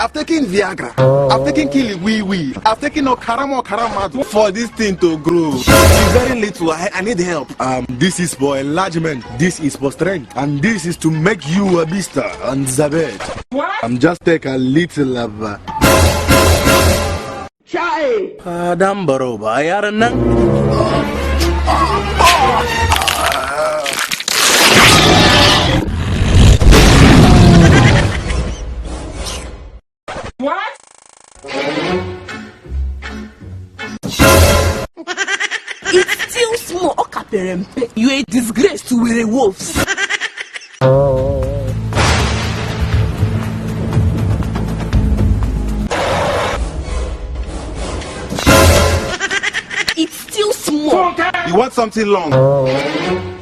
I've taken Viagra. I've taken Kili Wee Wee. I've taken Karamatu for this thing to grow. It's very little. I need help. This is for enlargement. This is for strength. And this is to make you a beast on the bed. What? I'm just take a little of Chai! Dambaro ba yaran nan? What? It's still small, Okaperempe. You're a disgrace to werewolves. It's still small. You want something long?